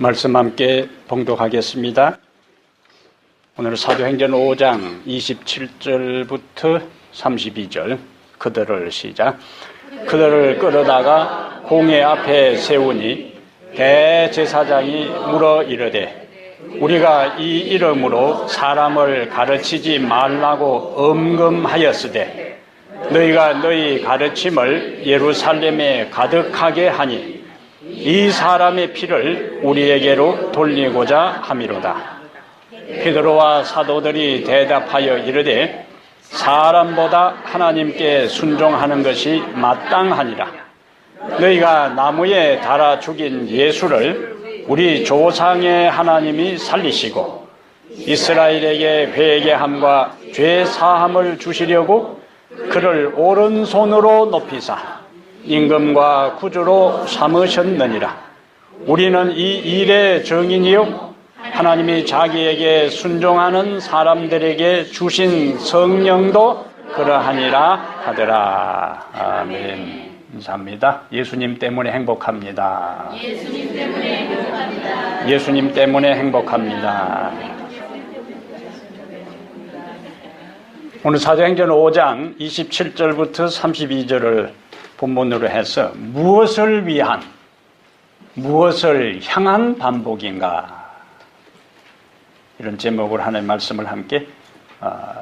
말씀 함께 봉독하겠습니다. 오늘 사도행전 5장 27절부터 32절 그들을 시작. 그들을 끌어다가 공회 앞에 세우니 대제사장이 물어 이르되 우리가 이 이름으로 사람을 가르치지 말라고 엄금하였으되 너희가 너희 가르침을 예루살렘에 가득하게 하니 이 사람의 피를 우리에게로 돌리고자 함이로다. 베드로와 사도들이 대답하여 이르되 사람보다 하나님께 순종하는 것이 마땅하니라. 너희가 나무에 달아 죽인 예수를 우리 조상의 하나님이 살리시고 이스라엘에게 회개함과 죄 사함을 주시려고 그를 오른손으로 높이사 임금과 구주로 삼으셨느니라. 우리는 이 일의 증인이요 하나님이 자기에게 순종하는 사람들에게 주신 성령도 그러하니라 하더라. 아멘. 감사합니다. 예수님 때문에 행복합니다. 예수님 때문에 행복합니다. 예수님 때문에 행복합니다. 오늘 사도행전 5장 27절부터 32절을 본문으로 해서 무엇을 위한, 무엇을 향한 반복인가, 이런 제목으로 하나님의 말씀을 함께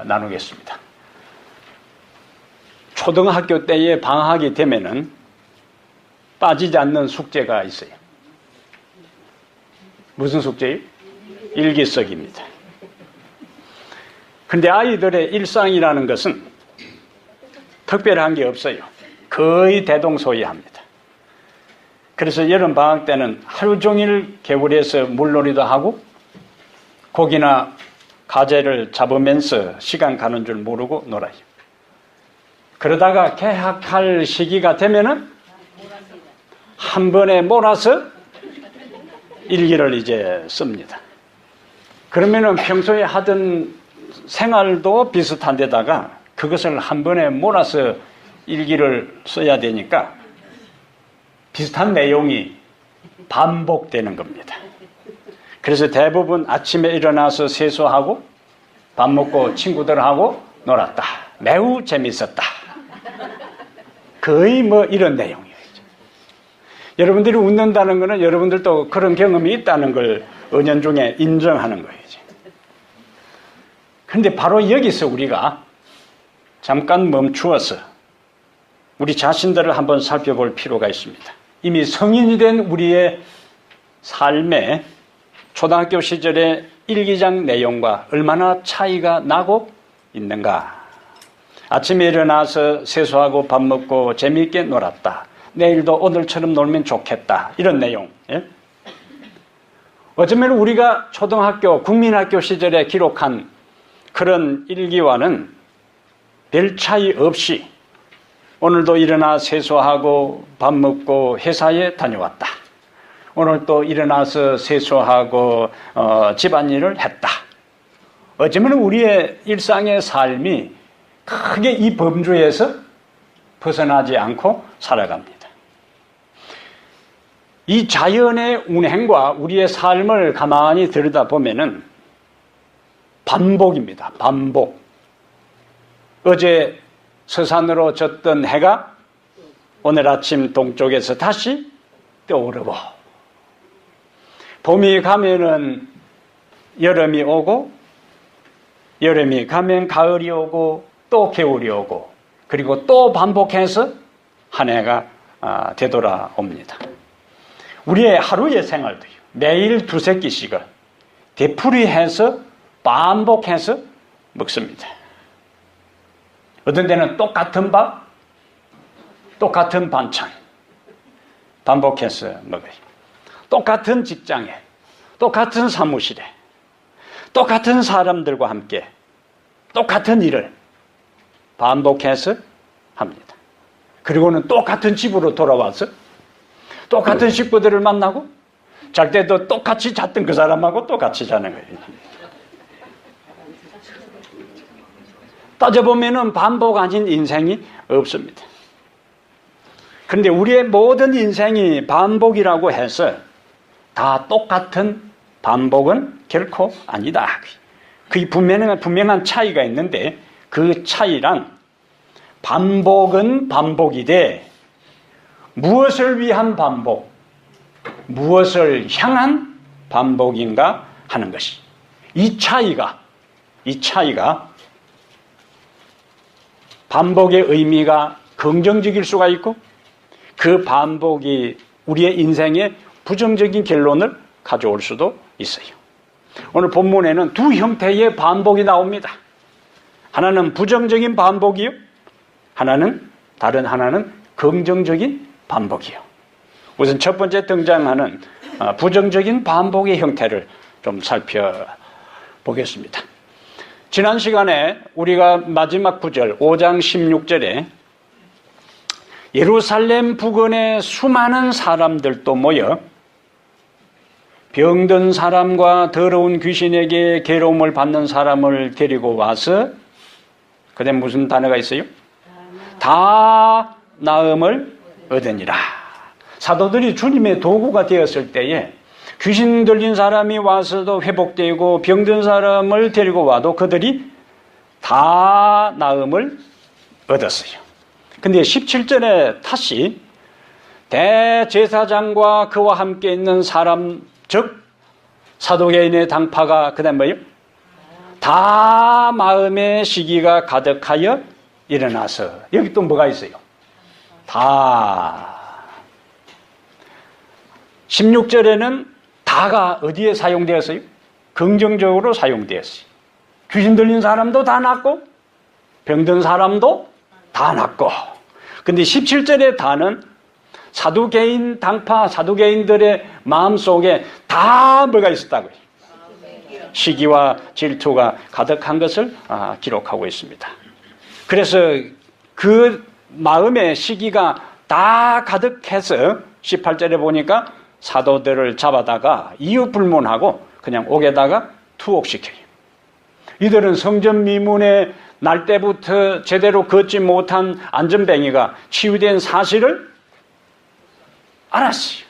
나누겠습니다. 초등학교 때에 방학이 되면은 빠지지 않는 숙제가 있어요. 무슨 숙제예요? 일기쓰기입니다. 근데 아이들의 일상이라는 것은 특별한 게 없어요. 거의 대동소이합니다. 그래서 여름 방학 때는 하루 종일 개울에서 물놀이도 하고 고기나 가재를 잡으면서 시간 가는 줄 모르고 놀아요. 그러다가 개학할 시기가 되면은 한 번에 몰아서 일기를 이제 씁니다. 그러면은 평소에 하던 생활도 비슷한 데다가 그것을 한 번에 몰아서 일기를 써야 되니까 비슷한 내용이 반복되는 겁니다. 그래서 대부분 아침에 일어나서 세수하고 밥 먹고 친구들하고 놀았다. 매우 재밌었다. 거의 뭐 이런 내용이에요. 여러분들이 웃는다는 것은 여러분들도 그런 경험이 있다는 걸 은연중에 인정하는 거예요. 그런데 바로 여기서 우리가 잠깐 멈추어서 우리 자신들을 한번 살펴볼 필요가 있습니다. 이미 성인이 된 우리의 삶에 초등학교 시절의 일기장 내용과 얼마나 차이가 나고 있는가. 아침에 일어나서 세수하고 밥 먹고 재미있게 놀았다. 내일도 오늘처럼 놀면 좋겠다. 이런 내용. 예? 어쩌면 우리가 초등학교, 국민학교 시절에 기록한 그런 일기와는 별 차이 없이 오늘도 일어나 세수하고 밥 먹고 회사에 다녀왔다. 오늘 또 일어나서 세수하고 집안일을 했다. 어쩌면 우리의 일상의 삶이 크게 이 범주에서 벗어나지 않고 살아갑니다. 이 자연의 운행과 우리의 삶을 가만히 들여다보면은 반복입니다. 반복. 어제 서산으로 졌던 해가 오늘 아침 동쪽에서 다시 떠오르고, 봄이 가면은 여름이 오고, 여름이 가면 가을이 오고, 또 겨울이 오고, 그리고 또 반복해서 한 해가 되돌아옵니다. 우리의 하루의 생활도요, 매일 두세 끼씩을 되풀이해서 반복해서 먹습니다. 어떤 데는 똑같은 밥, 똑같은 반찬 반복해서 먹어요. 똑같은 직장에, 똑같은 사무실에, 똑같은 사람들과 함께 똑같은 일을 반복해서 합니다. 그리고는 똑같은 집으로 돌아와서 똑같은 식구들을 만나고 잘 때도 똑같이 잤던 그 사람하고 똑같이 자는 거예요. 따져보면 반복 아닌 인생이 없습니다. 그런데 우리의 모든 인생이 반복이라고 해서 다 똑같은 반복은 결코 아니다. 그 분명한 차이가 있는데 그 차이란 반복은 반복이되 무엇을 위한 반복, 무엇을 향한 반복인가 하는 것이 이 차이가 반복의 의미가 긍정적일 수가 있고 그 반복이 우리의 인생에 부정적인 결론을 가져올 수도 있어요. 오늘 본문에는 두 형태의 반복이 나옵니다. 하나는 부정적인 반복이요. 다른 하나는 긍정적인 반복이요. 우선 첫 번째 등장하는 부정적인 반복의 형태를 좀 살펴보겠습니다. 지난 시간에 우리가 마지막 구절 5장 16절에 예루살렘 부근에 수많은 사람들도 모여 병든 사람과 더러운 귀신에게 괴로움을 받는 사람을 데리고 와서 그다음에 무슨 단어가 있어요? 다 나음을 얻으니라. 사도들이 주님의 도구가 되었을 때에 귀신 들린 사람이 와서도 회복되고 병든 사람을 데리고 와도 그들이 다 나음을 얻었어요. 근데 17절에 다시 대제사장과 그와 함께 있는 사람, 즉 사도개인의 당파가 그 다음 뭐예요? 다 마음의 시기가 가득하여 일어나서. 여기 또 뭐가 있어요? 다. 16절에는 다가 어디에 사용되었어요? 긍정적으로 사용되었어요. 귀신 들린 사람도 다 낫고 병든 사람도 다 낫고. 근데 17절의 다는 사두개인 당파, 사두개인들의 마음속에 다 뭐가 있었다고요? 시기와 질투가 가득한 것을 기록하고 있습니다. 그래서 그 마음의 시기가 다 가득해서 18절에 보니까 사도들을 잡아다가 이유 불문하고 그냥 옥에다가 투옥시켜요. 이들은 성전 미문에 날 때부터 제대로 걷지 못한 안전뱅이가 치유된 사실을 알았어요.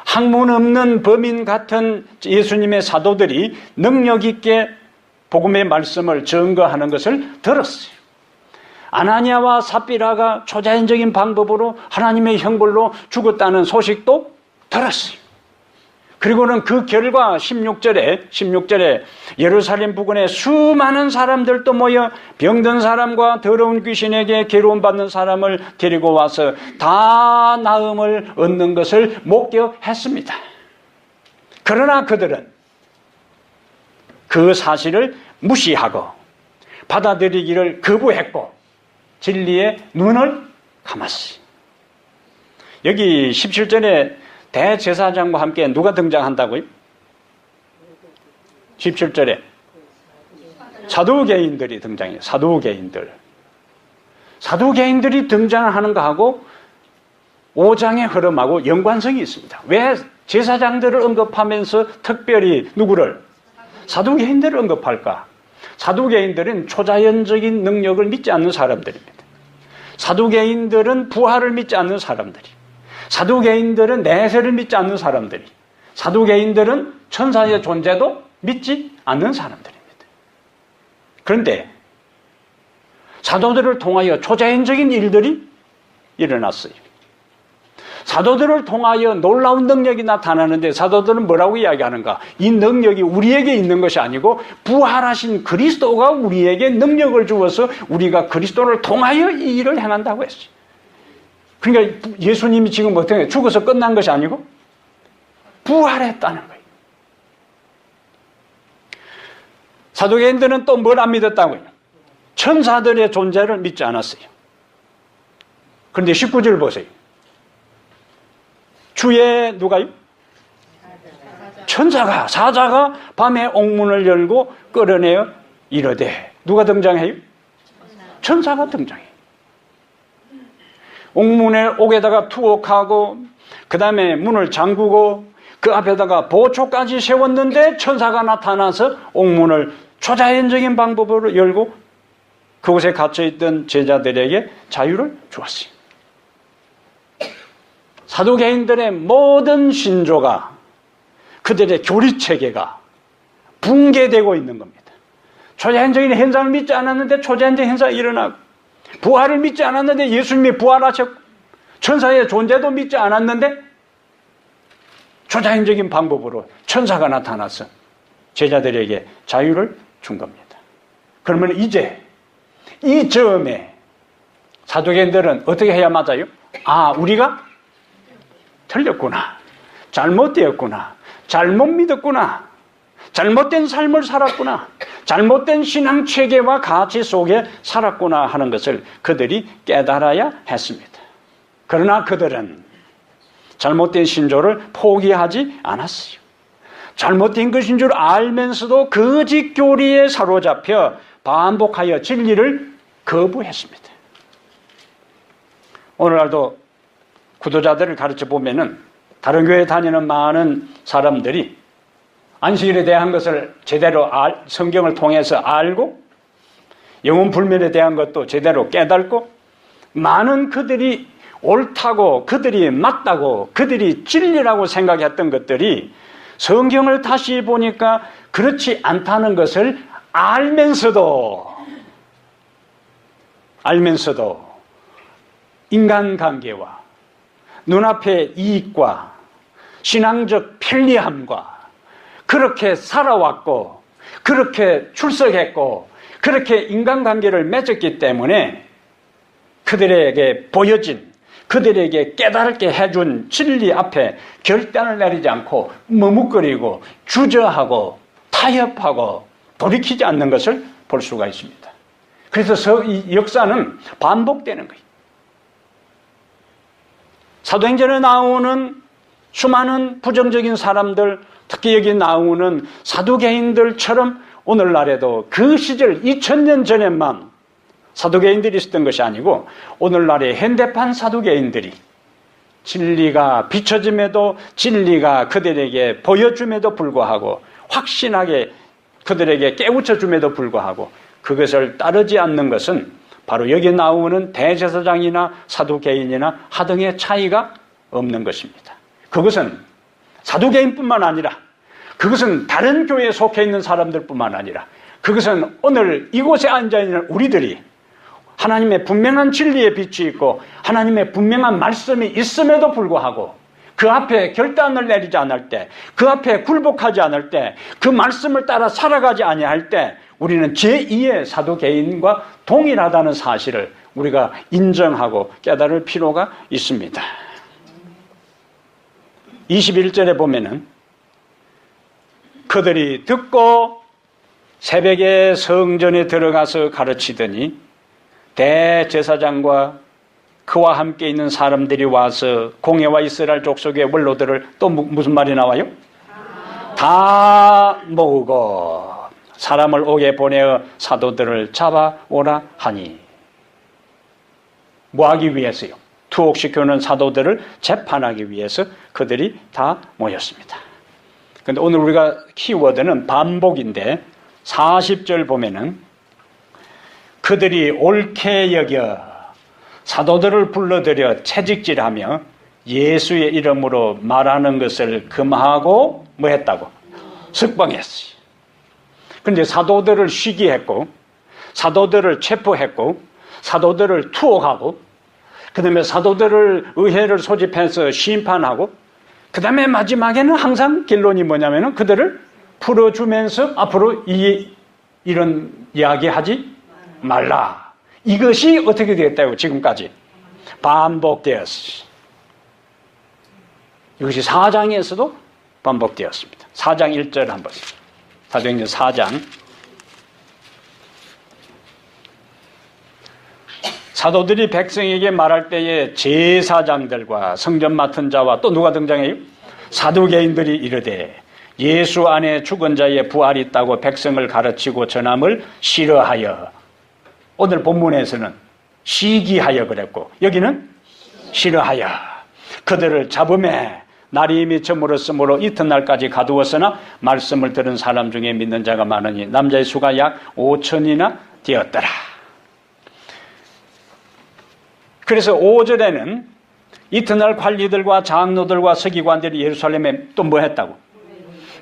학문 없는 범인 같은 예수님의 사도들이 능력 있게 복음의 말씀을 증거하는 것을 들었어요. 아나니아와 삽비라가 초자연적인 방법으로 하나님의 형벌로 죽었다는 소식도 들었어요. 그리고는 그 결과 16절에 예루살렘 부근에 수많은 사람들도 모여 병든 사람과 더러운 귀신에게 괴로움받는 사람을 데리고 와서 다 나음을 얻는 것을 목격했습니다. 그러나 그들은 그 사실을 무시하고 받아들이기를 거부했고 진리의 눈을 감았어요. 여기 17절에 대제사장과 함께 누가 등장한다고요? 17절에 사두개인들이 등장해요. 사두개인들이 등장하는 거하고 5장의 흐름하고 연관성이 있습니다. 왜 제사장들을 언급하면서 특별히 누구를? 사두개인들을 언급할까? 사두개인들은 초자연적인 능력을 믿지 않는 사람들입니다. 사두개인들은 부활을 믿지 않는 사람들이, 사두개인들은 내세를 믿지 않는 사람들이, 사두개인들은 천사의 존재도 믿지 않는 사람들입니다. 그런데 사도들을 통하여 초자연적인 일들이 일어났어요. 사도들을 통하여 놀라운 능력이 나타나는데 사도들은 뭐라고 이야기하는가? 이 능력이 우리에게 있는 것이 아니고 부활하신 그리스도가 우리에게 능력을 주어서 우리가 그리스도를 통하여 이 일을 행한다고 했어요. 그러니까 예수님이 지금 어떻게 죽어서 끝난 것이 아니고 부활했다는 거예요. 사도개인들은 또 뭘 안 믿었다고요? 천사들의 존재를 믿지 않았어요. 그런데 19절 보세요. 주의 누가요? 사자가 밤에 옥문을 열고 끌어내어 이르되. 누가 등장해요? 천사가 등장해요. 옥에다가 투옥하고 그 다음에 문을 잠그고 그 앞에다가 보초까지 세웠는데 천사가 나타나서 옥문을 초자연적인 방법으로 열고 그곳에 갇혀있던 제자들에게 자유를 주었어요. 사두개인들의 모든 신조가 그들의 교리체계가 붕괴되고 있는 겁니다. 초자연적인 현상을 믿지 않았는데 초자연적 현상이 일어나고, 부활을 믿지 않았는데 예수님이 부활하셨고, 천사의 존재도 믿지 않았는데 초자연적인 방법으로 천사가 나타나서 제자들에게 자유를 준 겁니다. 그러면 이제 이 점에 사도계인들은 어떻게 해야 맞아요? 아, 우리가 틀렸구나, 잘못되었구나, 잘못 믿었구나, 잘못된 삶을 살았구나, 잘못된 신앙 체계와 가치 속에 살았구나 하는 것을 그들이 깨달아야 했습니다. 그러나 그들은 잘못된 신조를 포기하지 않았어요. 잘못된 것인 줄 알면서도 거짓 교리에 사로잡혀 반복하여 진리를 거부했습니다. 오늘날도 구도자들을 가르쳐 보면은 다른 교회 다니는 많은 사람들이 안식일에 대한 것을 제대로 성경을 통해서 알고, 영혼 불멸에 대한 것도 제대로 깨닫고, 많은 그들이 옳다고, 그들이 맞다고, 그들이 진리라고 생각했던 것들이 성경을 다시 보니까 그렇지 않다는 것을 알면서도 인간관계와 눈앞의 이익과 신앙적 편리함과 그렇게 살아왔고, 그렇게 출석했고, 그렇게 인간관계를 맺었기 때문에 그들에게 보여진, 그들에게 깨달게 해준 진리 앞에 결단을 내리지 않고 머뭇거리고 주저하고 타협하고 돌이키지 않는 것을 볼 수가 있습니다. 그래서 이 역사는 반복되는 거예요. 사도행전에 나오는 수많은 부정적인 사람들, 특히 여기 나오는 사두개인들처럼 오늘날에도 그 시절 2000년 전에만 사두개인들이 있었던 것이 아니고, 오늘날의 현대판 사두개인들이 진리가 비춰짐에도, 진리가 그들에게 보여줌에도 불구하고, 확신하게 그들에게 깨우쳐줌에도 불구하고 그것을 따르지 않는 것은 바로 여기 나오는 대제사장이나 사두개인이나 하등의 차이가 없는 것입니다. 그것은 사두개인뿐만 아니라, 그것은 다른 교회에 속해 있는 사람들뿐만 아니라, 그것은 오늘 이곳에 앉아있는 우리들이 하나님의 분명한 진리의 빛이 있고 하나님의 분명한 말씀이 있음에도 불구하고 그 앞에 결단을 내리지 않을 때, 그 앞에 굴복하지 않을 때, 그 말씀을 따라 살아가지 아니할 때 우리는 제2의 사두개인과 동일하다는 사실을 우리가 인정하고 깨달을 필요가 있습니다. 21절에 보면은 그들이 듣고 새벽에 성전에 들어가서 가르치더니 대제사장과 그와 함께 있는 사람들이 와서 공회와 이스라엘 족속의 원로들을, 또 무슨 말이 나와요? 다 모으고 사람을 옥에 보내어 사도들을 잡아오라 하니. 뭐 하기 위해서요? 투옥시켜놓은 사도들을 재판하기 위해서 그들이 다 모였습니다. 그런데 오늘 우리가 키워드는 반복인데 40절 보면은 그들이 옳게 여겨 사도들을 불러들여 채찍질하며 예수의 이름으로 말하는 것을 금하고 뭐 했다고? 석방했어요. 그런데 사도들을 시기했고, 사도들을 체포했고, 사도들을 투옥하고, 그 다음에 사도들을 의회를 소집해서 심판하고, 그 다음에 마지막에는 항상 결론이 뭐냐면은 그들을 풀어주면서 앞으로 이런 이야기 하지 말라. 이것이 어떻게 되었다고 지금까지 반복되었습니다. 이것이 4장에서도 반복되었습니다. 4장 1절 한번, 사도행전 4장. 사도들이 백성에게 말할 때에 제사장들과 성전 맡은 자와 또 누가 등장해요? 사두개인들이 이르되 예수 안에 죽은 자의 부활이 있다고 백성을 가르치고 전함을 싫어하여. 오늘 본문에서는 시기하여 그랬고 여기는 싫어하여 그들을 잡음에 날이 이미 저물었으므로 이튿날까지 가두었으나 말씀을 들은 사람 중에 믿는 자가 많으니 남자의 수가 약 5천이나 되었더라. 그래서 5절에는 이튿날 관리들과 장로들과 서기관들이 예루살렘에 또 뭐 했다고?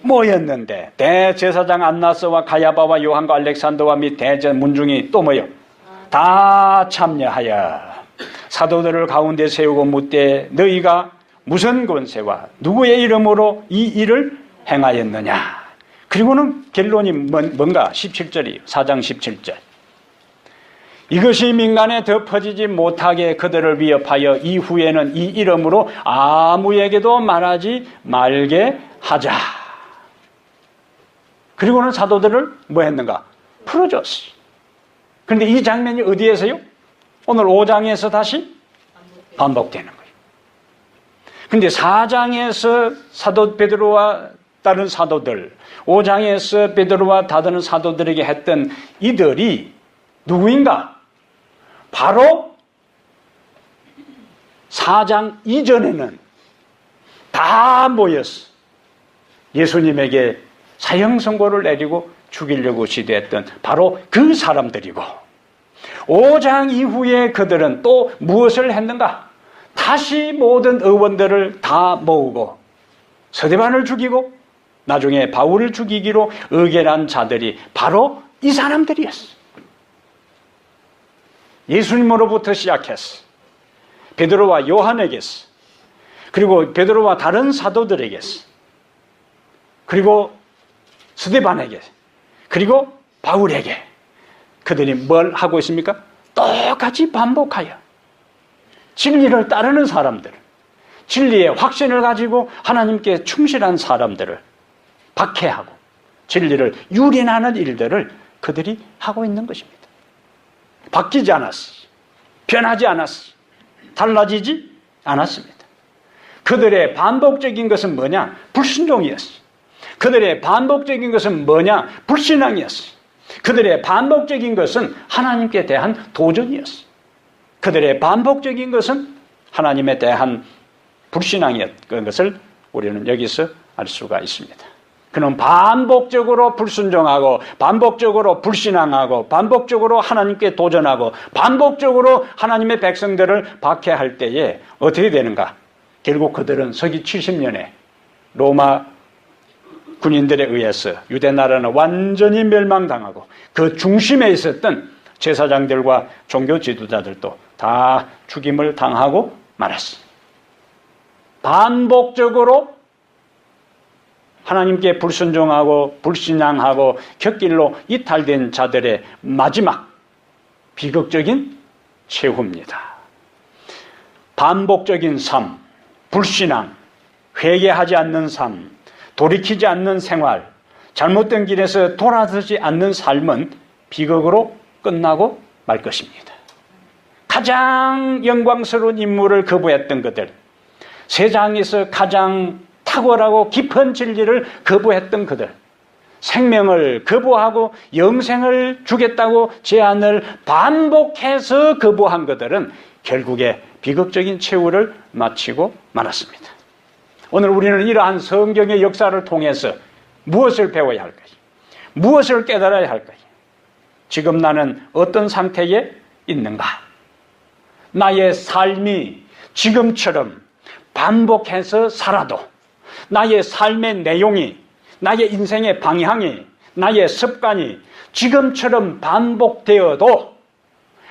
뭐였는데 대제사장 안나스와 가야바와 요한과 알렉산더와 및 대제 문중이 또 뭐요? 다 참여하여 사도들을 가운데 세우고 묻되 너희가 무슨 권세와 누구의 이름으로 이 일을 행하였느냐. 그리고는 결론이 뭔가 17절이에요. 4장 17절. 이것이 민간에 덮어지지 못하게 그들을 위협하여 이후에는 이 이름으로 아무에게도 말하지 말게 하자. 그리고는 사도들을 뭐 했는가? 풀어줬어. 그런데 이 장면이 어디에서요? 오늘 5장에서 다시 반복되는 거예요. 그런데 4장에서 사도 베드로와 다른 사도들, 5장에서 베드로와 다른 사도들에게 했던 이들이 누구인가? 바로 4장 이전에는 다 모였어. 예수님에게 사형 선고를 내리고 죽이려고 시도했던 바로 그 사람들이고, 5장 이후에 그들은 또 무엇을 했는가? 다시 모든 의원들을 다 모으고 스데반을 죽이고 나중에 바울을 죽이기로 의결한 자들이 바로 이 사람들이었어. 예수님으로부터 시작했어. 베드로와 요한에게서, 그리고 베드로와 다른 사도들에게서, 그리고 스데반에게, 그리고 바울에게 그들이 뭘 하고 있습니까? 똑같이 반복하여 진리를 따르는 사람들, 진리의 확신을 가지고 하나님께 충실한 사람들을 박해하고 진리를 유린하는 일들을 그들이 하고 있는 것입니다. 바뀌지 않았어. 변하지 않았어. 달라지지 않았습니다. 그들의 반복적인 것은 뭐냐? 불순종이었어. 그들의 반복적인 것은 뭐냐? 불신앙이었어. 그들의 반복적인 것은 하나님께 대한 도전이었어. 그들의 반복적인 것은 하나님에 대한 불신앙이었던 것을 우리는 여기서 알 수가 있습니다. 그는 반복적으로 불순종하고 반복적으로 불신앙하고 반복적으로 하나님께 도전하고 반복적으로 하나님의 백성들을 박해할 때에 어떻게 되는가? 결국 그들은 서기 70년에 로마 군인들에 의해서 유대 나라는 완전히 멸망당하고 그 중심에 있었던 제사장들과 종교 지도자들도 다 죽임을 당하고 말았습니다. 반복적으로 하나님께 불순종하고 불신앙하고 곁길로 이탈된 자들의 마지막 비극적인 최후입니다. 반복적인 삶, 불신앙, 회개하지 않는 삶, 돌이키지 않는 생활, 잘못된 길에서 돌아서지 않는 삶은 비극으로 끝나고 말 것입니다. 가장 영광스러운 임무를 거부했던 그들, 세상에서 가장 탁월하고 깊은 진리를 거부했던 그들, 생명을 거부하고 영생을 주겠다고 제안을 반복해서 거부한 그들은 결국에 비극적인 최후를 마치고 말았습니다. 오늘 우리는 이러한 성경의 역사를 통해서 무엇을 배워야 할까요? 무엇을 깨달아야 할까요? 지금 나는 어떤 상태에 있는가? 나의 삶이 지금처럼 반복해서 살아도 나의 삶의 내용이, 나의 인생의 방향이, 나의 습관이 지금처럼 반복되어도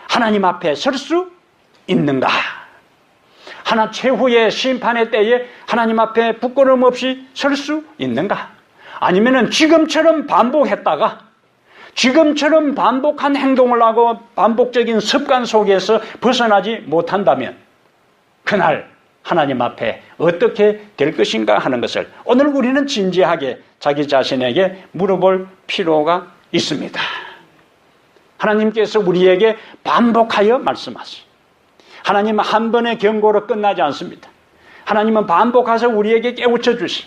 하나님 앞에 설 수 있는가? 하나 최후의 심판의 때에 하나님 앞에 부끄러움 없이 설 수 있는가? 아니면은 지금처럼 반복했다가 지금처럼 반복한 행동을 하고 반복적인 습관 속에서 벗어나지 못한다면 그날 하나님 앞에 어떻게 될 것인가 하는 것을 오늘 우리는 진지하게 자기 자신에게 물어볼 필요가 있습니다. 하나님께서 우리에게 반복하여 말씀하시오. 하나님은 한 번의 경고로 끝나지 않습니다. 하나님은 반복해서 우리에게 깨우쳐 주시,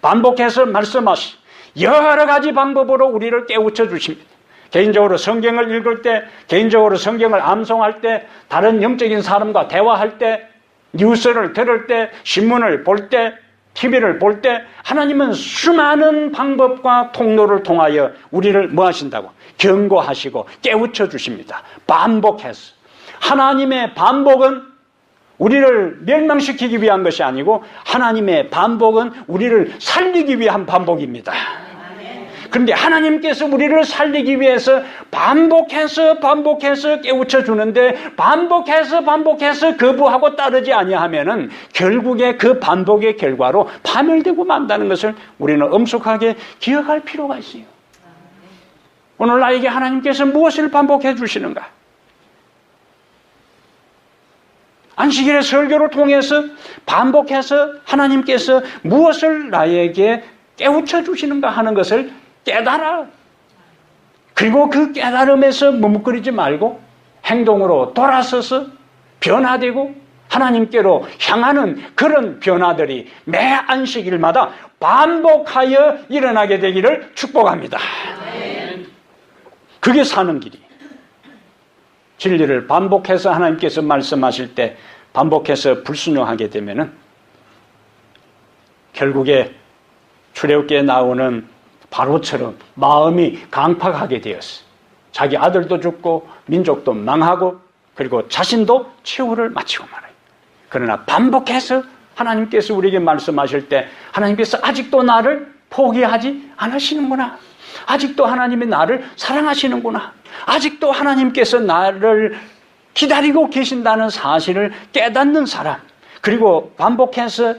반복해서 말씀하시, 여러 가지 방법으로 우리를 깨우쳐 주십니다. 개인적으로 성경을 읽을 때, 개인적으로 성경을 암송할 때, 다른 영적인 사람과 대화할 때, 뉴스를 들을 때, 신문을 볼 때, TV를 볼 때 하나님은 수많은 방법과 통로를 통하여 우리를 뭐 하신다고? 경고하시고 깨우쳐 주십니다. 반복해서. 하나님의 반복은 우리를 멸망시키기 위한 것이 아니고 하나님의 반복은 우리를 살리기 위한 반복입니다. 그런데 하나님께서 우리를 살리기 위해서 반복해서 깨우쳐 주는데 반복해서 거부하고 따르지 아니하면은 결국에 그 반복의 결과로 파멸되고 만다는 것을 우리는 엄숙하게 기억할 필요가 있어요. 오늘 나에게 하나님께서 무엇을 반복해 주시는가? 안식일의 설교를 통해서 반복해서 하나님께서 무엇을 나에게 깨우쳐 주시는가 하는 것을 깨달아. 그리고 그 깨달음에서 머뭇거리지 말고 행동으로 돌아서서 변화되고 하나님께로 향하는 그런 변화들이 매 안식일마다 반복하여 일어나게 되기를 축복합니다. 그게 사는 길이. 진리를 반복해서 하나님께서 말씀하실 때 반복해서 불순종하게 되면은 결국에 출애굽기에 나오는 바로처럼 마음이 강팍하게 되었어. 자기 아들도 죽고 민족도 망하고 그리고 자신도 최후를 마치고 말아요. 그러나 반복해서 하나님께서 우리에게 말씀하실 때 하나님께서 아직도 나를 포기하지 않으시는구나. 아직도 하나님이 나를 사랑하시는구나. 아직도 하나님께서 나를 기다리고 계신다는 사실을 깨닫는 사람, 그리고 반복해서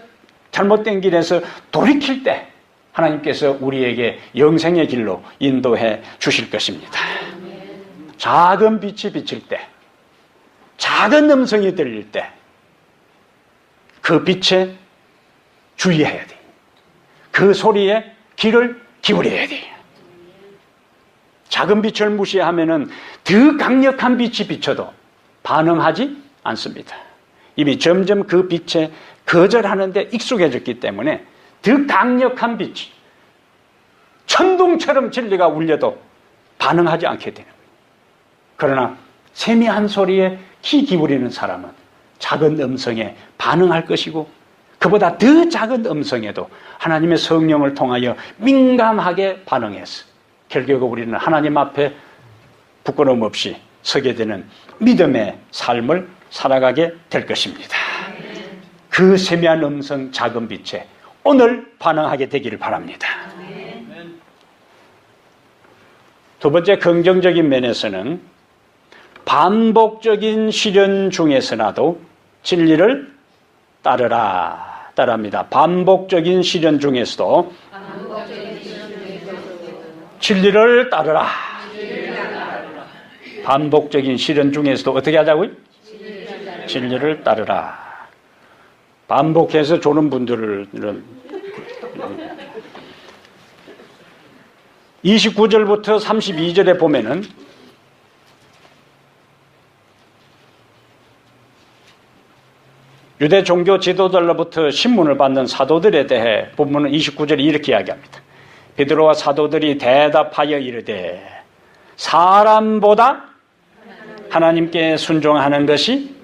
잘못된 길에서 돌이킬 때 하나님께서 우리에게 영생의 길로 인도해 주실 것입니다. 작은 빛이 비칠 때, 작은 음성이 들릴 때 그 빛에 주의해야 돼. 그 소리에 귀를 기울여야 돼. 작은 빛을 무시하면은 더 강력한 빛이 비쳐도 반응하지 않습니다. 이미 점점 그 빛에 거절하는데 익숙해졌기 때문에 더 강력한 빛이 천둥처럼 진리가 울려도 반응하지 않게 되는 거예요. 그러나 세미한 소리에 귀 기울이는 사람은 작은 음성에 반응할 것이고 그보다 더 작은 음성에도 하나님의 성령을 통하여 민감하게 반응해서 결국 우리는 하나님 앞에 부끄러움 없이 서게 되는 믿음의 삶을 살아가게 될 것입니다. 그 세미한 음성, 작은 빛에 오늘 반응하게 되기를 바랍니다. 두 번째, 긍정적인 면에서는 반복적인 시련 중에서라도 진리를 따릅니다. 반복적인 시련 중에서도 진리를 따르라. 반복적인 시련 중에서도 어떻게 하자고요? 진리를 따르라. 반복해서 조는 분들은 29절부터 32절에 보면은 유대 종교 지도자로부터 신문을 받는 사도들에 대해 본문은 29절에 이렇게 이야기합니다. 베드로와 사도들이 대답하여 이르되 사람보다 하나님께 순종하는 것이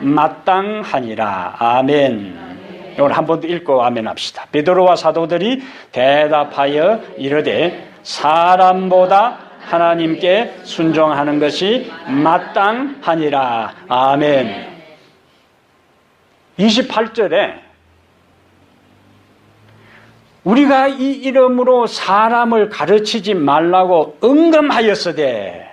마땅하니라. 아멘. 이걸 한 번 더 읽고 아멘 합시다. 베드로와 사도들이 대답하여 이르되 사람보다 하나님께 순종하는 것이 마땅하니라. 아멘. 28절에 우리가 이 이름으로 사람을 가르치지 말라고 응금하였으되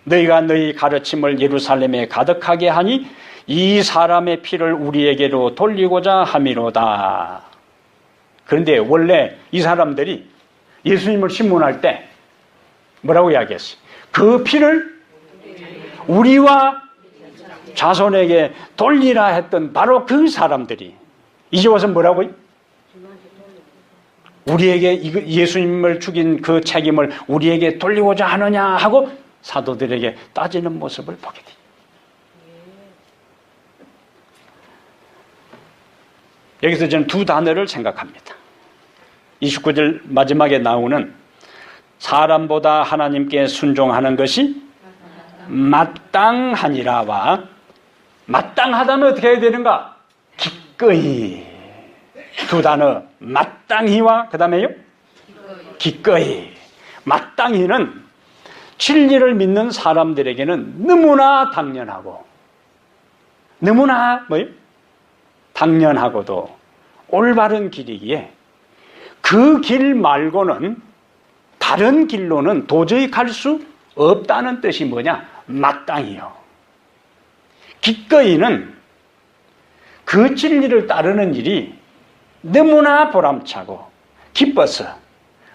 너희가 너희 가르침을 예루살렘에 가득하게 하니 이 사람의 피를 우리에게로 돌리고자 함이로다. 그런데 원래 이 사람들이 예수님을 신문할 때 뭐라고 이야기했어요? 그 피를 우리와 자손에게 돌리라 했던 바로 그 사람들이 이제 와서 뭐라고요? 우리에게 예수님을 죽인 그 책임을 우리에게 돌리고자 하느냐 하고 사도들에게 따지는 모습을 보게 돼요. 여기서 저는 두 단어를 생각합니다. 29절 마지막에 나오는 사람보다 하나님께 순종하는 것이 마땅하니라와 마땅하다면 어떻게 해야 되는가? 기꺼이. 두 단어 마땅히와 그 다음에요? 기꺼이. 마땅히는 진리를 믿는 사람들에게는 너무나 당연하고 너무나 당연하고도 올바른 길이기에 그 길 말고는 다른 길로는 도저히 갈 수 없다는 뜻이 뭐냐? 마땅히요. 기꺼이는 그 진리를 따르는 일이 너무나 보람차고 기뻐서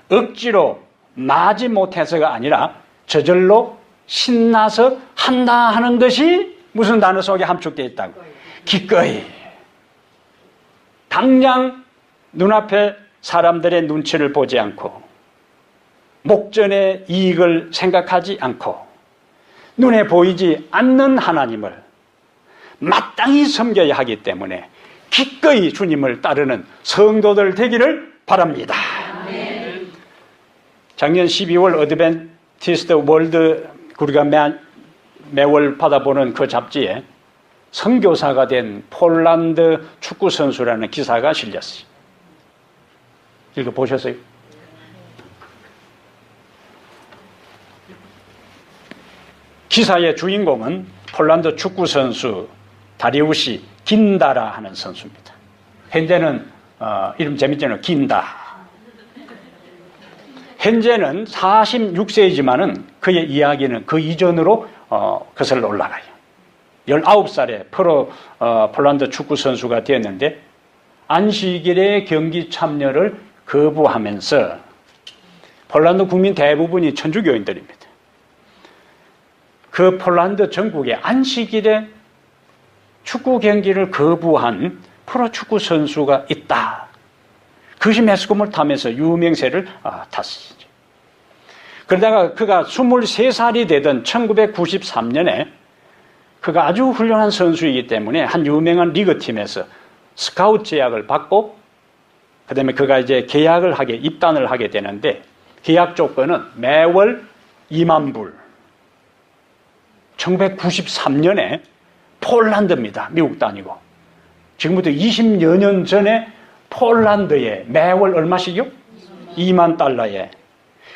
억지로 마지 못해서가 아니라 저절로 신나서 한다 하는 것이 무슨 단어 속에 함축되어 있다고? 기꺼이. 당장 눈앞에 사람들의 눈치를 보지 않고 목전의 이익을 생각하지 않고 눈에 보이지 않는 하나님을 마땅히 섬겨야 하기 때문에 기꺼이 주님을 따르는 성도들 되기를 바랍니다. 아멘. 작년 12월 어드벤티스트 월드 우리가 매월 받아보는 그 잡지에 선교사가 된 폴란드 축구 선수라는 기사가 실렸어요. 읽어보셨어요? 기사의 주인공은 폴란드 축구 선수 다리우시 긴다라 하는 선수입니다. 현재는 이름 재밌잖아요. 긴다. 현재는 46세이지만은 그의 이야기는 그 이전으로 거슬러 올라가요. 19살에 폴란드 축구 선수가 되었는데 안식일의 경기 참여를 거부하면서 폴란드 국민 대부분이 천주교인들입니다. 그 폴란드 전국에 안식일에 축구 경기를 거부한 프로축구 선수가 있다. 그것이 매스컴을 타면서 유명세를 탔습니다. 그러다가 그가 23살이 되던 1993년에 그가 아주 훌륭한 선수이기 때문에 한 유명한 리그팀에서 스카우트 제약을 받고 그 다음에 그가 이제 입단을 하게 되는데 계약 조건은 매월 2만 불. 1993년에 폴란드입니다. 미국도 아니고. 지금부터 20여 년 전에 폴란드에 매월 얼마씩요? 2만 달러에.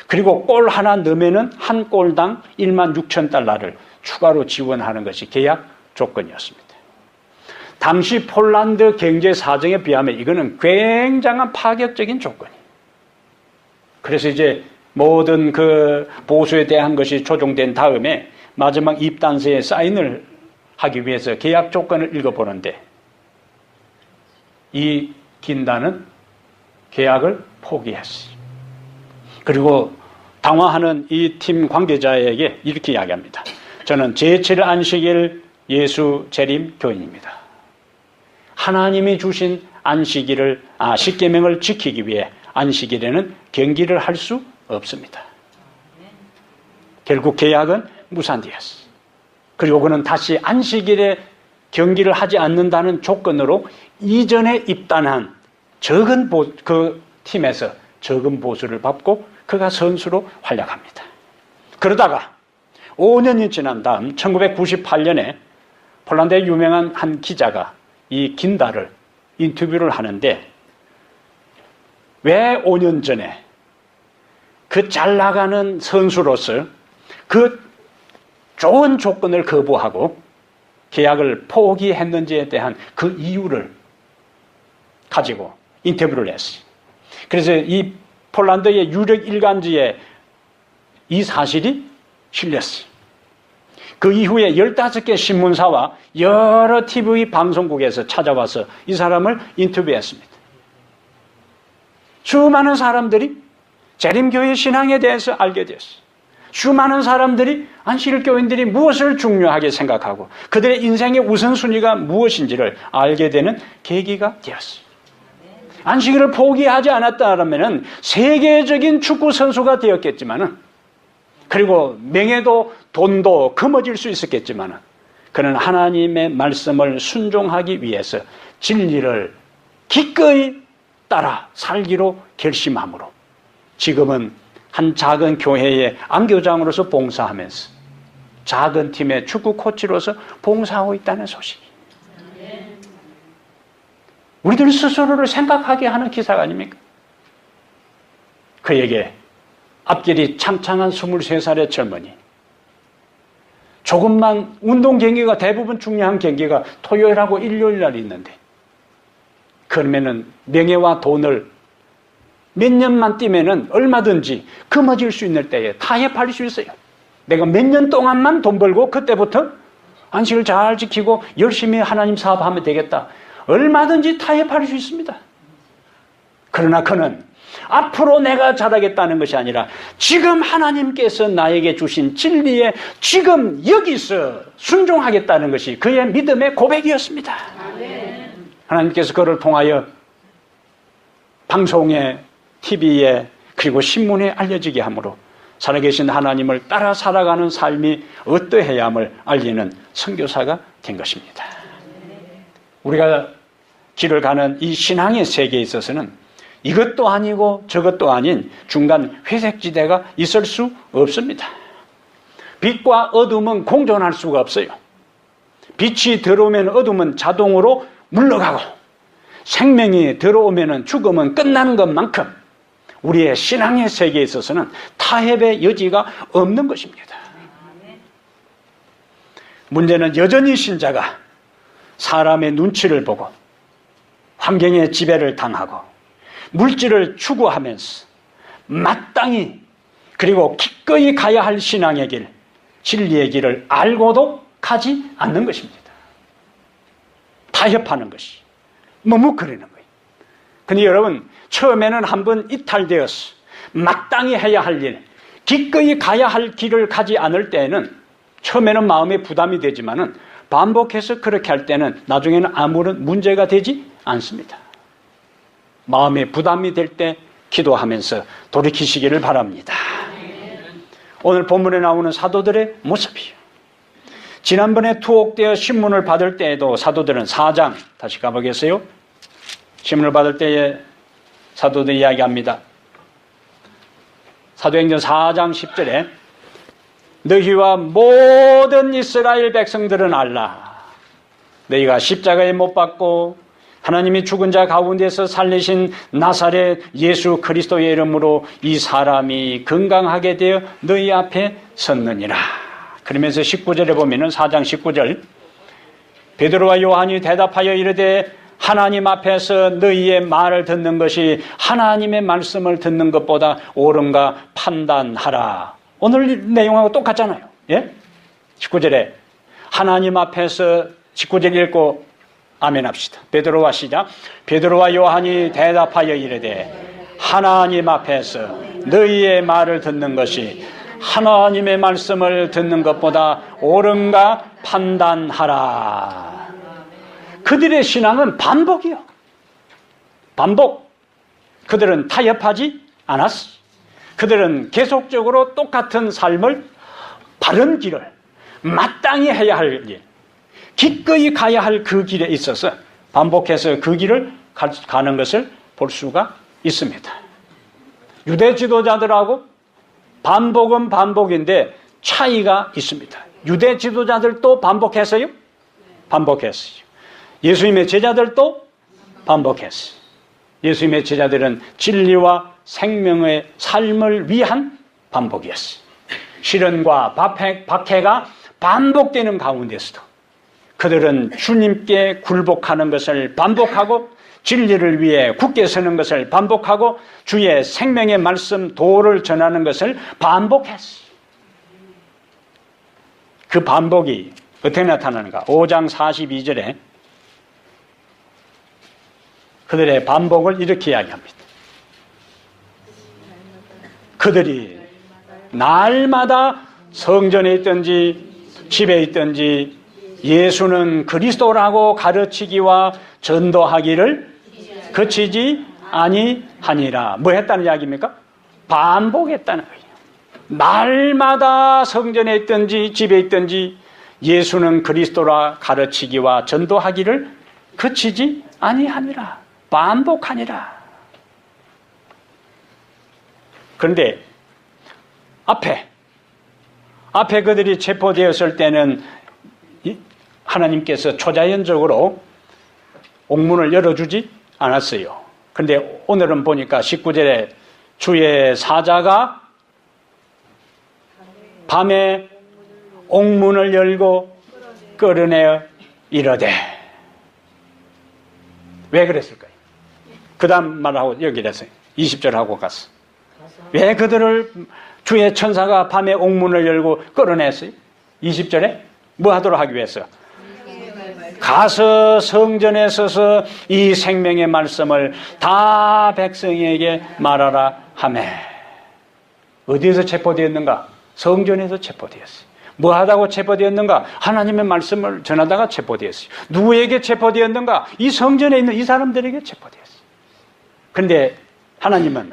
그리고 골 하나 넣으면은 한 골당 1만 6천 달러를 추가로 지원하는 것이 계약 조건이었습니다. 당시 폴란드 경제 사정에 비하면 이거는 굉장한 파격적인 조건이에요. 그래서 이제 모든 그 보수에 대한 것이 조정된 다음에 마지막 입단서에 사인을 하기 위해서 계약 조건을 읽어보는데 이 긴다는 계약을 포기했어요. 그리고 당화하는 이 팀 관계자에게 이렇게 이야기합니다. 저는 제7 안식일 예수 재림 교인입니다. 하나님이 주신 안식일을 십계명을 지키기 위해 안식일에는 경기를 할 수 없습니다. 결국 계약은 무산되었어요. 그리고 그는 다시 안식일에 경기를 하지 않는다는 조건으로 이전에 입단한 그 팀에서 적은 보수를 받고 그가 선수로 활약합니다. 그러다가 5년이 지난 다음 1998년에 폴란드의 유명한 한 기자가 이 긴다를 인터뷰를 하는데 왜 5년 전에 그 잘 나가는 선수로서 그 좋은 조건을 거부하고 계약을 포기했는지에 대한 그 이유를 가지고 인터뷰를 했어요. 그래서 이 폴란드의 유력 일간지에 이 사실이 실렸어요. 그 이후에 15개 신문사와 여러 TV 방송국에서 찾아와서 이 사람을 인터뷰했습니다. 수많은 사람들이 재림교회 신앙에 대해서 알게 됐어요. 수많은 사람들이 안식일 교인들이 무엇을 중요하게 생각하고 그들의 인생의 우선순위가 무엇인지를 알게 되는 계기가 되었어요. 안식일을 포기하지 않았다면 세계적인 축구 선수가 되었겠지만 그리고 명예도 돈도 거머쥘 수 있었겠지만 그는 하나님의 말씀을 순종하기 위해서 진리를 기꺼이 따라 살기로 결심함으로 지금은 한 작은 교회의 안교장으로서 봉사하면서 작은 팀의 축구 코치로서 봉사하고 있다는 소식이 우리들 스스로를 생각하게 하는 기사가 아닙니까? 그에게 앞길이 창창한 23살의 젊은이 조금만 운동 경기가 대부분 중요한 경기가 토요일하고 일요일 날 있는데 그러면은 명예와 돈을 몇 년만 뛰면은 얼마든지 금어질 수 있는 때에 타협할 수 있어요. 내가 몇 년 동안만 돈 벌고 그때부터 안식을 잘 지키고 열심히 하나님 사업하면 되겠다. 얼마든지 타협할 수 있습니다. 그러나 그는 앞으로 내가 잘하겠다는 것이 아니라 지금 하나님께서 나에게 주신 진리에 지금 여기서 순종하겠다는 것이 그의 믿음의 고백이었습니다. 하나님께서 그를 통하여 방송에, TV에 그리고 신문에 알려지게 함으로 살아계신 하나님을 따라 살아가는 삶이 어떠해야 함을 알리는 선교사가 된 것입니다. 우리가 길을 가는 이 신앙의 세계에 있어서는 이것도 아니고 저것도 아닌 중간 회색지대가 있을 수 없습니다. 빛과 어둠은 공존할 수가 없어요. 빛이 들어오면 어둠은 자동으로 물러가고 생명이 들어오면 죽음은 끝나는 것만큼 우리의 신앙의 세계에 있어서는 타협의 여지가 없는 것입니다. 문제는 여전히 신자가 사람의 눈치를 보고 환경의 지배를 당하고 물질을 추구하면서 마땅히 그리고 기꺼이 가야 할 신앙의 길, 진리의 길을 알고도 가지 않는 것입니다. 타협하는 것이 머뭇거리는 거예요. 근데 여러분, 처음에는 한번 이탈되어서 마땅히 해야 할 일, 기꺼이 가야 할 길을 가지 않을 때에는 처음에는 마음에 부담이 되지만은 반복해서 그렇게 할 때는 나중에는 아무런 문제가 되지 않습니다. 마음에 부담이 될 때 기도하면서 돌이키시기를 바랍니다. 오늘 본문에 나오는 사도들의 모습이에요. 지난번에 투옥되어 신문을 받을 때에도 사도들은 4장, 다시 가보겠어요? 신문을 받을 때에 사도들 이야기합니다. 사도행전 4장 10절에 너희와 모든 이스라엘 백성들은 알라. 너희가 십자가에 못 박고 하나님이 죽은 자 가운데서 살리신 나사렛 예수 그리스도의 이름으로 이 사람이 건강하게 되어 너희 앞에 섰느니라. 그러면서 19절에 보면은 4장 19절 베드로와 요한이 대답하여 이르되 하나님 앞에서 너희의 말을 듣는 것이 하나님의 말씀을 듣는 것보다 옳은가 판단하라. 오늘 내용하고 똑같잖아요. 예? 19절에 하나님 앞에서 19절 읽고 아멘 합시다. 베드로와 시작. 베드로와 요한이 대답하여 이르되 하나님 앞에서 너희의 말을 듣는 것이 하나님의 말씀을 듣는 것보다 옳은가 판단하라. 그들의 신앙은 반복이요. 반복. 그들은 타협하지 않았어. 그들은 계속적으로 똑같은 삶을, 바른 길을, 마땅히 해야 할 일, 기꺼이 가야 할 그 길에 있어서 반복해서 그 길을 가는 것을 볼 수가 있습니다. 유대 지도자들하고 반복은 반복인데 차이가 있습니다. 유대 지도자들도 반복했어요? 반복했어요. 예수님의 제자들도 반복했어요. 예수님의 제자들은 진리와 생명의 삶을 위한 반복이었어요. 시련과 박해가 반복되는 가운데서도 그들은 주님께 굴복하는 것을 반복하고 진리를 위해 굳게 서는 것을 반복하고 주의 생명의 말씀 도를 전하는 것을 반복했어요. 그 반복이 어떻게 나타나는가? 5장 42절에 그들의 반복을 이렇게 이야기합니다. 그들이 날마다 성전에 있든지 집에 있든지 예수는 그리스도라고 가르치기와 전도하기를 그치지 아니하니라. 뭐 했다는 이야기입니까? 반복했다는 거예요. 날마다 성전에 있든지 집에 있든지 예수는 그리스도라 가르치기와 전도하기를 그치지 아니하니라. 반복하니라. 그런데 앞에 그들이 체포되었을 때는 하나님께서 초자연적으로 옥문을 열어주지 않았어요. 그런데 오늘은 보니까 19절에 주의 사자가 밤에 옥문을 열고 끌어내어 이르되. 왜 그랬을까요? 그 다음 말하고 여기 했어요. 20절 하고 갔어. 왜 그들을 주의 천사가 밤에 옥문을 열고 끌어냈어요? 20절에 뭐 하도록 하기 위해서? 가서 성전에 서서 이 생명의 말씀을 다 백성에게 말하라 하매. 어디에서 체포되었는가? 성전에서 체포되었어요. 뭐 하다고 체포되었는가? 하나님의 말씀을 전하다가 체포되었어요. 누구에게 체포되었는가? 이 성전에 있는 이 사람들에게 체포되었어요. 그런데 하나님은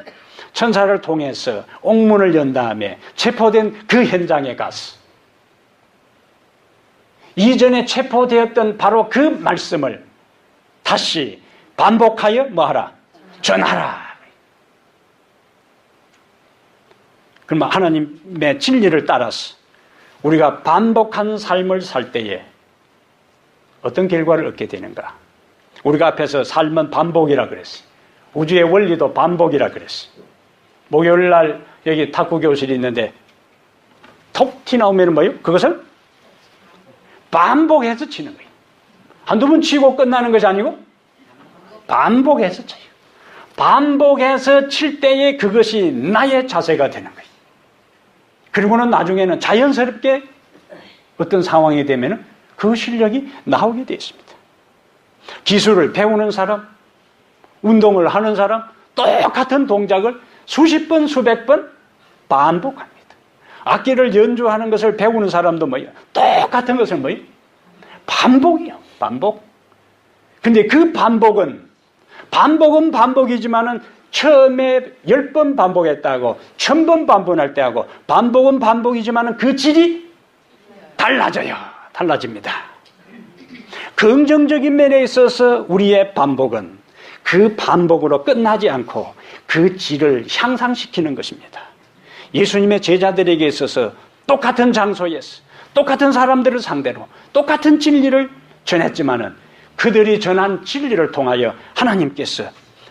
천사를 통해서 옥문을 연 다음에 체포된 그 현장에 갔어. 이전에 체포되었던 바로 그 말씀을 다시 반복하여 뭐하라? 전하라. 그러면 하나님의 진리를 따라서 우리가 반복한 삶을 살 때에 어떤 결과를 얻게 되는가? 우리가 앞에서 삶은 반복이라 그랬어요. 우주의 원리도 반복이라 그랬어요. 목요일 날 여기 탁구 교실이 있는데 톡 티 나오면 뭐예요? 그것을 반복해서 치는 거예요. 한두 번 치고 끝나는 것이 아니고 반복해서 쳐요. 반복해서 칠 때에 그것이 나의 자세가 되는 거예요. 그리고는 나중에는 자연스럽게 어떤 상황이 되면 그 실력이 나오게 되어 있습니다. 기술을 배우는 사람, 운동을 하는 사람, 똑같은 동작을 수십 번, 수백 번 반복합니다. 악기를 연주하는 것을 배우는 사람도 뭐예요? 똑같은 것을 뭐예요? 반복이요. 반복. 근데 그 반복은 반복이지만은 처음에 10번 반복했다고 1000번 반복할 때하고 반복은 반복이지만은 그 질이 달라져요. 달라집니다. 긍정적인 면에 있어서 우리의 반복은 그 반복으로 끝나지 않고 그 질을 향상시키는 것입니다. 예수님의 제자들에게 있어서 똑같은 장소에서 똑같은 사람들을 상대로 똑같은 진리를 전했지만은 그들이 전한 진리를 통하여 하나님께서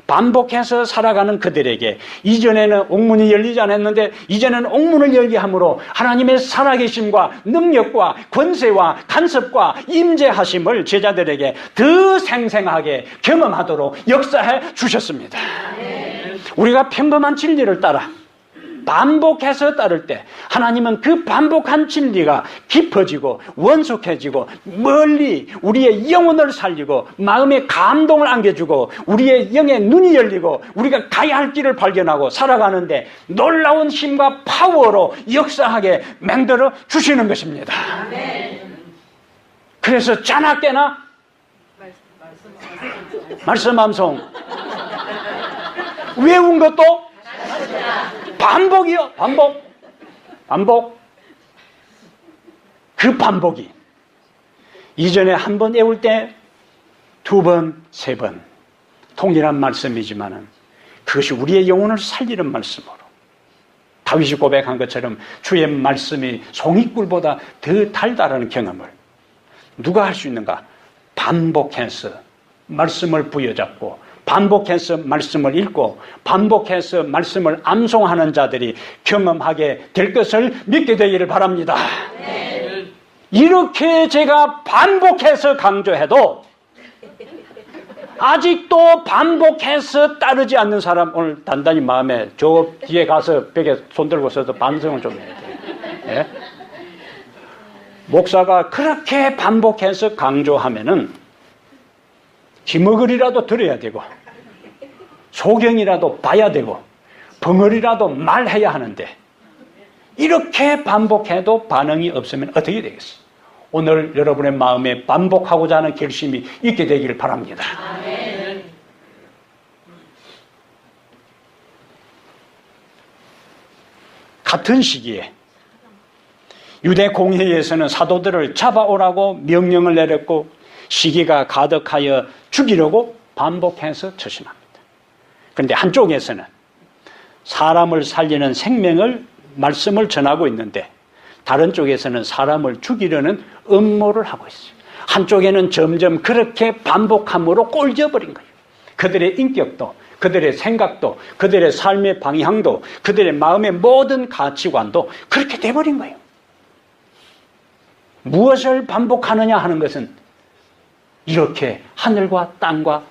반복해서 살아가는 그들에게 이전에는 옥문이 열리지 않았는데 이제는 옥문을 열게 함으로 하나님의 살아계심과 능력과 권세와 간섭과 임재하심을 제자들에게 더 생생하게 경험하도록 역사해 주셨습니다. 우리가 평범한 진리를 따라 반복해서 따를 때 하나님은 그 반복한 진리가 깊어지고 원숙해지고 멀리 우리의 영혼을 살리고 마음에 감동을 안겨주고 우리의 영의 눈이 열리고 우리가 가야 할 길을 발견하고 살아가는데 놀라운 힘과 파워로 역사하게 만들어 주시는 것입니다. 그래서 자나깨나 말씀함송 외운 것도 반복이요. 반복. 그 반복이 이전에 한 번 외울 때 2번, 3번 통일한 말씀이지만은 그것이 우리의 영혼을 살리는 말씀으로 다윗이 고백한 것처럼 주의 말씀이 송이꿀보다 더 달달한 경험을 누가 할 수 있는가? 반복해서 말씀을 부여잡고 반복해서 말씀을 읽고 반복해서 말씀을 암송하는 자들이 경험하게 될 것을 믿게 되기를 바랍니다. 이렇게 제가 반복해서 강조해도 아직도 반복해서 따르지 않는 사람 오늘 단단히 마음에 저 뒤에 가서 벽에 손들고 서서 반성을 좀 해야 돼요. 예? 목사가 그렇게 반복해서 강조하면은 기머거리라도 들어야 되고 소경이라도 봐야 되고 벙어리라도 말해야 하는데 이렇게 반복해도 반응이 없으면 어떻게 되겠어요? 오늘 여러분의 마음에 반복하고자 하는 결심이 있게 되기를 바랍니다. 아멘. 같은 시기에 유대 공회에서는 사도들을 잡아오라고 명령을 내렸고 시기가 가득하여 죽이려고 반복해서 처신합니다. 그런데 한쪽에서는 사람을 살리는 생명을 말씀을 전하고 있는데 다른 쪽에서는 사람을 죽이려는 음모를 하고 있어요. 한쪽에는 점점 그렇게 반복함으로 꼴져버린 거예요. 그들의 인격도 그들의 생각도 그들의 삶의 방향도 그들의 마음의 모든 가치관도 그렇게 돼버린 거예요. 무엇을 반복하느냐 하는 것은 이렇게 하늘과 땅과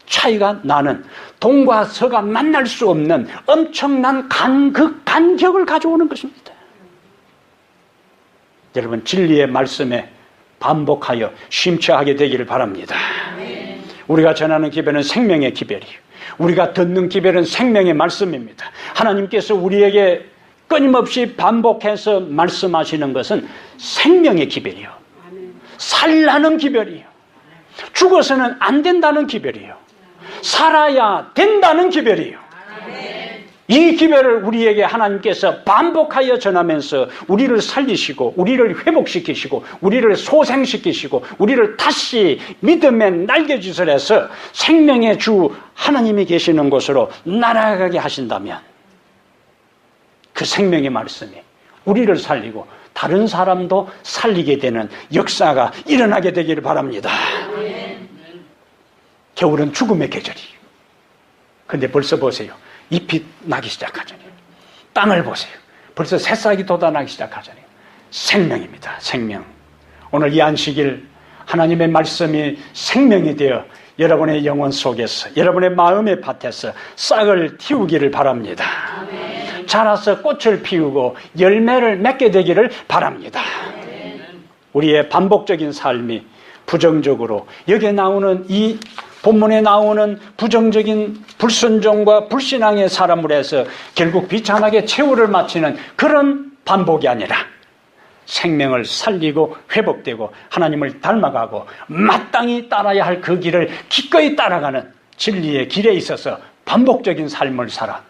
차이가 나는, 동과 서가 만날 수 없는 엄청난 그 간격을 가져오는 것입니다. 여러분, 진리의 말씀에 반복하여 심취하게 되기를 바랍니다. 우리가 전하는 기별은 생명의 기별이에요. 우리가 듣는 기별은 생명의 말씀입니다. 하나님께서 우리에게 끊임없이 반복해서 말씀하시는 것은 생명의 기별이에요. 살라는 기별이에요. 죽어서는 안 된다는 기별이에요. 살아야 된다는 기별이에요. 이 기별을 우리에게 하나님께서 반복하여 전하면서 우리를 살리시고 우리를 회복시키시고 우리를 소생시키시고 우리를 다시 믿음의 날개짓을 해서 생명의 주 하나님이 계시는 곳으로 날아가게 하신다면 그 생명의 말씀이 우리를 살리고 다른 사람도 살리게 되는 역사가 일어나게 되기를 바랍니다. 겨울은 죽음의 계절이에요. 그런데 벌써 보세요. 잎이 나기 시작하잖아요. 땅을 보세요. 벌써 새싹이 돋아나기 시작하잖아요. 생명입니다. 생명. 오늘 이 안식일 하나님의 말씀이 생명이 되어 여러분의 영혼 속에서, 여러분의 마음의 밭에서 싹을 틔우기를 바랍니다. 자라서 꽃을 피우고 열매를 맺게 되기를 바랍니다. 우리의 반복적인 삶이 부정적으로, 여기에 나오는 이 본문에 나오는 부정적인 불순종과 불신앙의 사람으로 해서 결국 비참하게 최후를 마치는 그런 반복이 아니라 생명을 살리고 회복되고 하나님을 닮아가고 마땅히 따라야 할 그 길을 기꺼이 따라가는 진리의 길에 있어서 반복적인 삶을 살아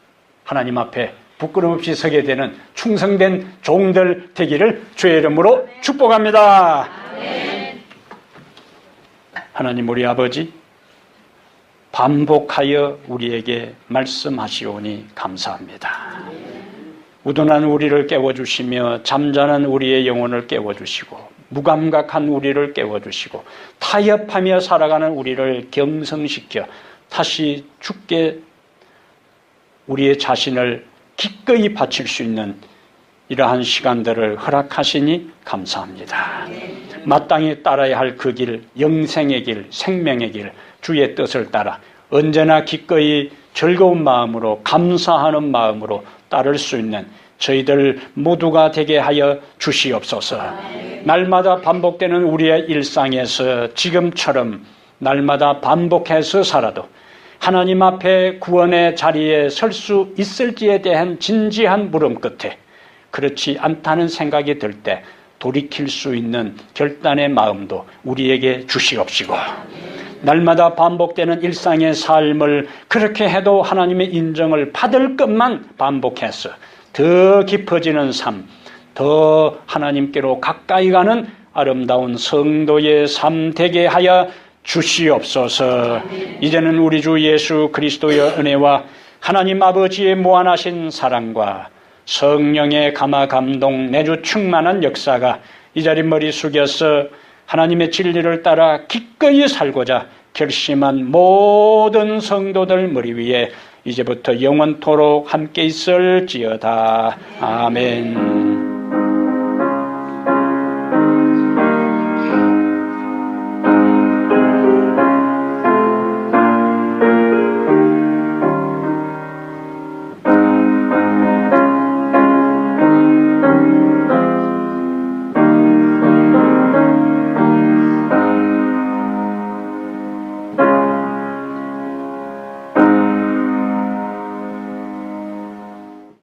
하나님 앞에 부끄럼 없이 서게 되는 충성된 종들 되기를 주의 이름으로 축복합니다. 하나님 우리 아버지, 반복하여 우리에게 말씀하시오니 감사합니다. 우둔한 우리를 깨워주시며 잠자는 우리의 영혼을 깨워주시고 무감각한 우리를 깨워주시고 타협하며 살아가는 우리를 경성시켜 다시 주께 우리의 자신을 기꺼이 바칠 수 있는 이러한 시간들을 허락하시니 감사합니다. 마땅히 따라야 할 그 길, 영생의 길, 생명의 길, 주의 뜻을 따라 언제나 기꺼이 즐거운 마음으로 감사하는 마음으로 따를 수 있는 저희들 모두가 되게 하여 주시옵소서. 날마다 반복되는 우리의 일상에서 지금처럼 날마다 반복해서 살아도 하나님 앞에 구원의 자리에 설 수 있을지에 대한 진지한 물음 끝에 그렇지 않다는 생각이 들 때 돌이킬 수 있는 결단의 마음도 우리에게 주시옵시고 날마다 반복되는 일상의 삶을 그렇게 해도 하나님의 인정을 받을 것만 반복해서 더 깊어지는 삶, 더 하나님께로 가까이 가는 아름다운 성도의 삶 되게 하여 주시옵소서. 이제는 우리 주 예수 그리스도의 은혜와 하나님 아버지의 무한하신 사랑과 성령의 감화 감동 내주 충만한 역사가 이 자리 머리 숙여서 하나님의 진리를 따라 기꺼이 살고자 결심한 모든 성도들 머리 위에 이제부터 영원토록 함께 있을지어다. 아멘.